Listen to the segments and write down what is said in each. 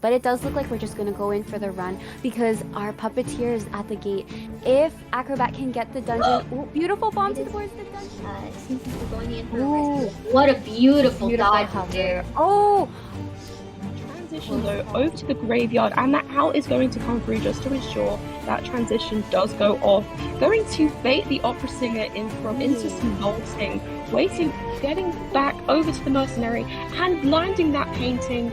But it does look like we're just going to go in for the run because our puppeteer is at the gate. If Acrobat can get the dungeon... Ooh, beautiful bomb towards the dungeon. It seems like we're going in for a rescue. What a beautiful dodge there. Oh! Transition though over to the graveyard, and that owl is going to come through just to ensure that transition does go off. Going to bait the opera singer into some vaulting, waiting, getting back over to the mercenary and blinding that painting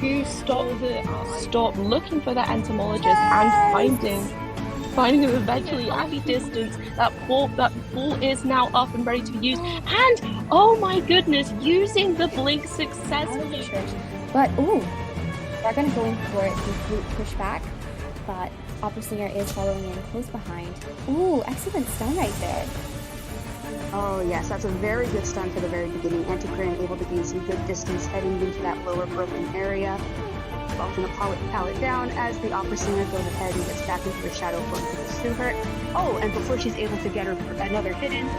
to stop looking for that entomologist and finding him eventually at the distance. That ball is now up and ready to be used, and oh my goodness, using the blink successfully. But ooh, they're gonna go in for the flute pushback, but opera singer is following in close behind. Ooh, excellent stun right there. Oh yes, that's a very good stun for the very beginning. Antiquarian able to gain some good distance heading into that lower broken area. Vaulting a pallet down as the opera singer goes ahead and gets back into her shadow form to pursue her. Oh, and before she's able to get her another hit in, the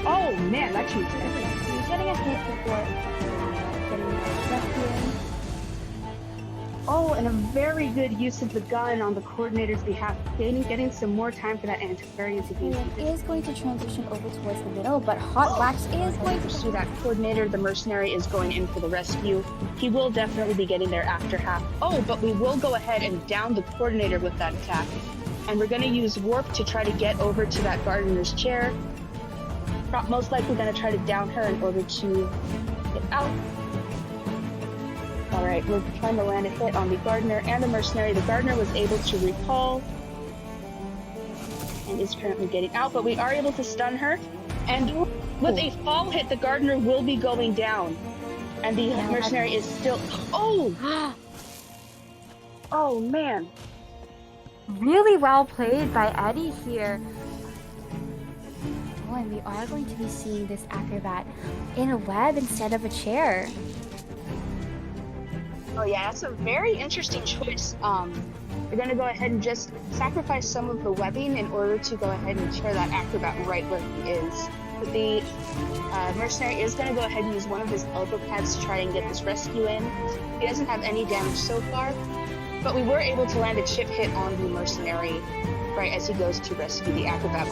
oh man, that changed everything. She's getting a hit before getting the rescue. Oh, and a very good use of the gun on the coordinator's behalf, getting some more time for that antiquarian to gain. He is going to transition over towards the middle, but Hot Wax is going to pursue that coordinator. The mercenary is going in for the rescue. He will definitely be getting there after half. Oh, but we will go ahead and down the coordinator with that attack. And we're going to use Warp to try to get over to that gardener's chair. Most likely going to try to down her in order to get out. Alright, we're trying to land a hit on the gardener and the mercenary. The gardener was able to recall and is currently getting out, but we are able to stun her. And with a fall hit, the gardener will be going down. And the mercenary is still... Oh! Oh, man. Really well played by Eddie here. Oh, and we are going to be seeing this acrobat in a web instead of a chair. Oh yeah, that's a very interesting choice. We're going to go ahead and just sacrifice some of the webbing in order to go ahead and chair that acrobat right where he is. But the mercenary is going to go ahead and use one of his elbow pads to try and get this rescue in. He doesn't have any damage so far, but we were able to land a chip hit on the mercenary right as he goes to rescue the acrobat.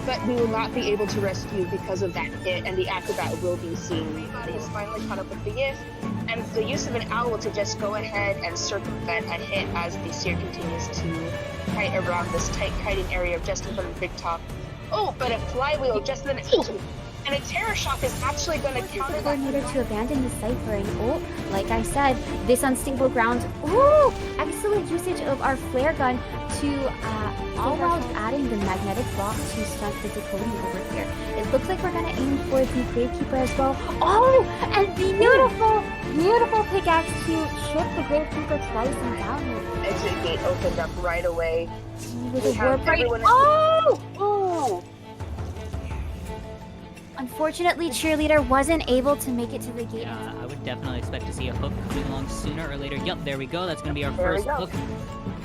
But we will not be able to rescue because of that hit, and the acrobat will be seen. Everybody is finally caught up with the Yith, and the use of an owl to just go ahead and circumvent a hit as the Seer continues to kite around this tight kiting area just in front of Big Top. Oh, but a flywheel just then. And a Terror Shock is actually going to counter that. Coordinator to abandon the cipher, and oh, like I said, this unstable ground. Ooh, excellent usage of our flare gun to all while adding the magnetic block to stunt the decoding over here. It looks like we're going to aim for the Gravekeeper as well. Oh, and beautiful pickaxe to chip the Gravekeeper twice and down here. Exit gate opened up right away. With a warp right. Oh! Unfortunately, Cheerleader wasn't able to make it to the gate. Yeah, I would definitely expect to see a hook coming along sooner or later. Yep, there we go. That's going to be our first hook.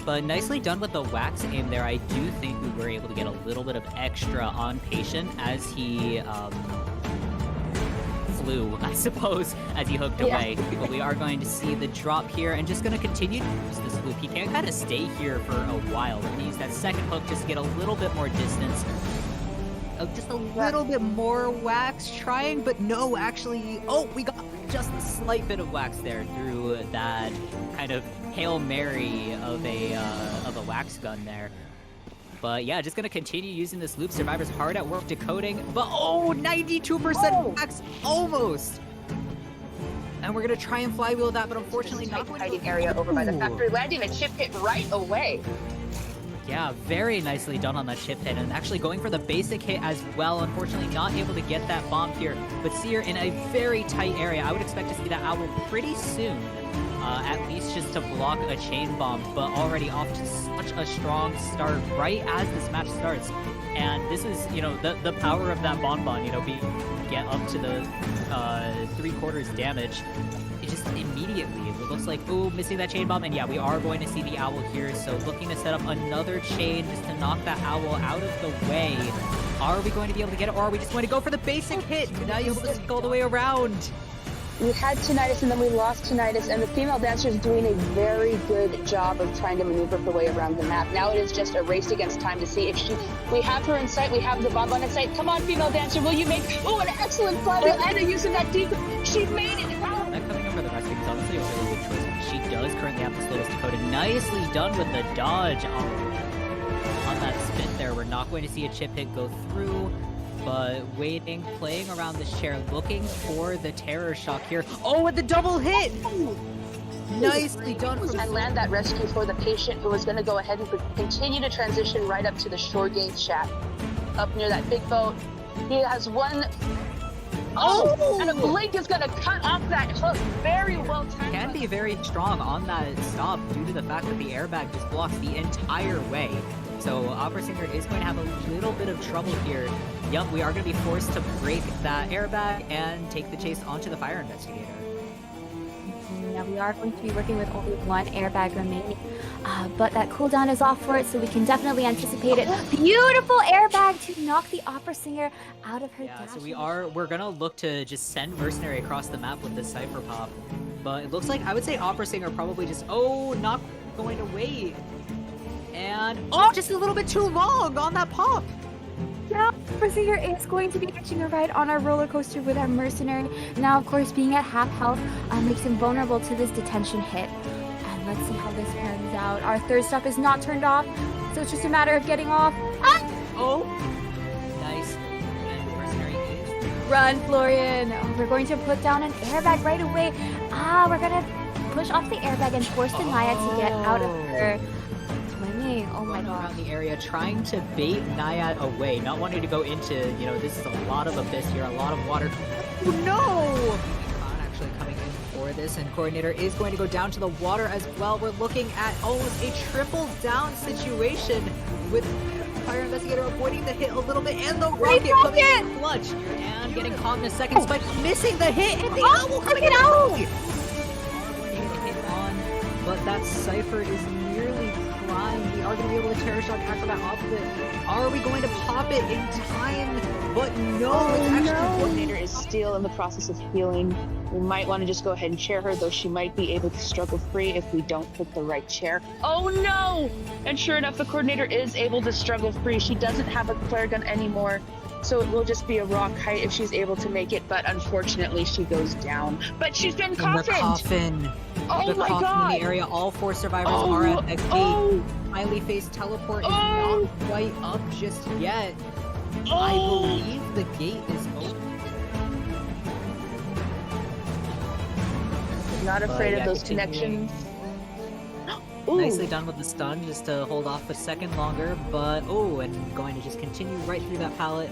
But nicely done with the wax aim there. I do think we were able to get a little bit of extra on Patient as he flew, I suppose, as he hooked away. But we are going to see the drop here and just going to continue to use this loop. He can kind of stay here for a while. We're going to use that second hook just to get a little bit more distance. Just a little bit more wax trying, but no, actually, we got just a slight bit of wax there through that kind of Hail Mary of a wax gun there. But yeah, just gonna continue using this loop. Survivor's hard at work decoding, but 92% wax, almost. And we're gonna try and flywheel that, but unfortunately not. Hiding area over by the factory, landing a chip hit right away. Yeah, very nicely done on that chip hit, and actually going for the basic hit as well. Unfortunately, not able to get that bomb here, but Seer in a very tight area. I would expect to see that owl pretty soon, at least just to block a chain bomb, but already off to such a strong start right as this match starts. And this is, the power of that bonbon, get up to the 3/4 damage. It just immediately, it looks like, missing that chain bomb, and yeah, we are going to see the owl here, so looking to set up another chain just to knock that owl out of the way. Are we going to be able to get it, or are we just going to go for the basic hit? Now you able to sneak all the way around. we had Tinnitus and then we lost Tinnitus, and the female dancer is doing a very good job of trying to maneuver her way around the map. Now it is just a race against time to see if we have her in sight, we have the Bonbon in sight. Come on, female dancer, will you make, an excellent flywheel and a use of that deep, she made it out. That coming over the rescue is honestly a really good choice. She does currently have the slowest Dakota. Nicely done with the dodge on that spin there. We're not going to see a chip hit go through, but waiting, playing around this chair, looking for the terror shock here. Oh, with the double hit! Nicely done from And land that rescue for the patient, who was going to go ahead and continue to transition right up to the shore gate shack. Up near that big boat. He has one. And a blink is going to cut off that hook. Very well timed. Can be very strong on that stop due to the fact that the airbag just blocks the entire way. So Opera Singer is going to have a little bit of trouble here. Yup, we are going to be forced to break that airbag and take the chase onto the fire investigator. Now we are going to be working with only one airbag remaining, but that cooldown is off for it, so we can definitely anticipate it. Beautiful airbag to knock the Opera Singer out of her dash. So we're gonna look to just send Mercenary across the map with this Cypher Pop, but it looks like I would say Opera Singer probably just not going to wait, and just a little bit too long on that pop. Now, Opera Singer is going to be hitching a ride on our roller coaster with our Mercenary. Now, of course, being at half health makes him vulnerable to this detention hit. And let's see how this pans out. Our third stop is not turned off, so it's just a matter of getting off. Nice. And Mercenary is... Run, Florian. We're going to put down an airbag right away. We're going to push off the airbag and force the Naya to get out of her swimming. Oh my god. Around the area, trying to bait Naiad away, not wanting to go into, this is a lot of abyss here, a lot of water. Oh no! Not actually coming in for this, and Coordinator is going to go down to the water as well. We're looking at almost a triple down situation with Fire Investigator avoiding the hit a little bit, and the rocket coming in clutch. And getting caught in the second spike, missing the hit, and the owl coming out! But that Cypher is nearly primed. We are going to be able to Terror Shock Acrobat off of it. Are we going to pop it in time? But no, it's actually Coordinator is still in the process of healing. We might want to just go ahead and chair her, though she might be able to struggle free if we don't pick the right chair. Oh no! And sure enough, the Coordinator is able to struggle free. She doesn't have a flare gun anymore, so it will just be a raw kite if she's able to make it, but unfortunately she goes down. But she's been coffined! The coffin. Oh the my coffin god! in the area. All 4 survivors are at a gate. Highly phased teleport is not quite up just yet. I believe the gate is open. Not afraid of those continuing. connections. Nicely done with the stun, just to hold off a second longer, but and going to just continue right through that pallet.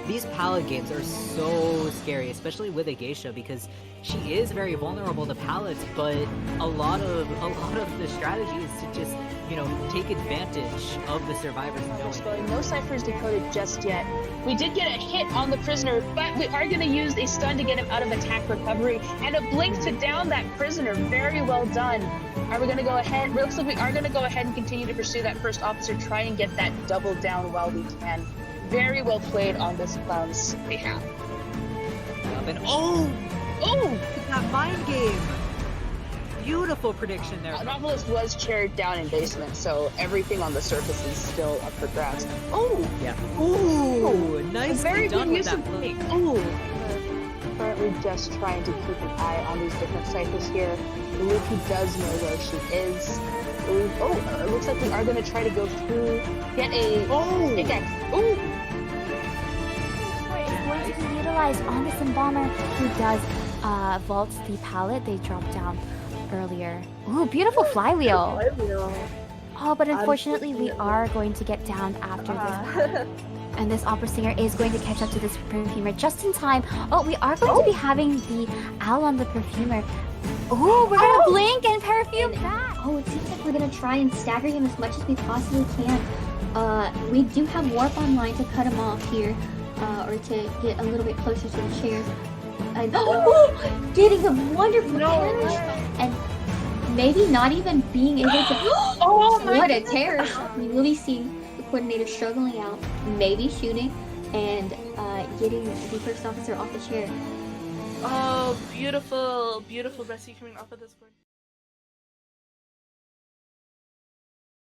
These pallet games are so scary, especially with a geisha, because she is very vulnerable to pallets, but a lot of the strategy is to just, take advantage of the survivors knowing. No Cypher is decoded just yet. We did get a hit on the prisoner, but we are going to use a stun to get him out of attack recovery, and a blink to down that prisoner. Very well done. Are we going to go ahead? Looks like we are going to go ahead and continue to pursue that first officer, try and get that double down while we can. Very well played on this clown's behalf. And that mind game! Beautiful prediction there. Novelist was chaired down in basement, so everything on the surface is still up for grabs. Nicely done with that blink. Currently just trying to keep an eye on these different ciphers here. Luffy does know where she is. It looks like we are going to try to go through, get a pickaxe. It's going to be utilized on this embalmer who does vault the pallet they dropped down earlier. Ooh, beautiful flywheel. But unfortunately we are going to get down after this. And this Opera Singer is going to catch up to this Perfumer just in time. We are going to be having the owl on the Perfumer. We're gonna blink and perfume back. It seems like we're gonna try and stagger him as much as we possibly can. We do have Warp online to cut him off here, or to get a little bit closer to the chair. And getting a wonderful carriage, and maybe not even being able to. What a terror! We really see the Coordinator struggling out, maybe shooting, and getting the first officer off the chair. Oh, beautiful, beautiful rescue coming off of this corner.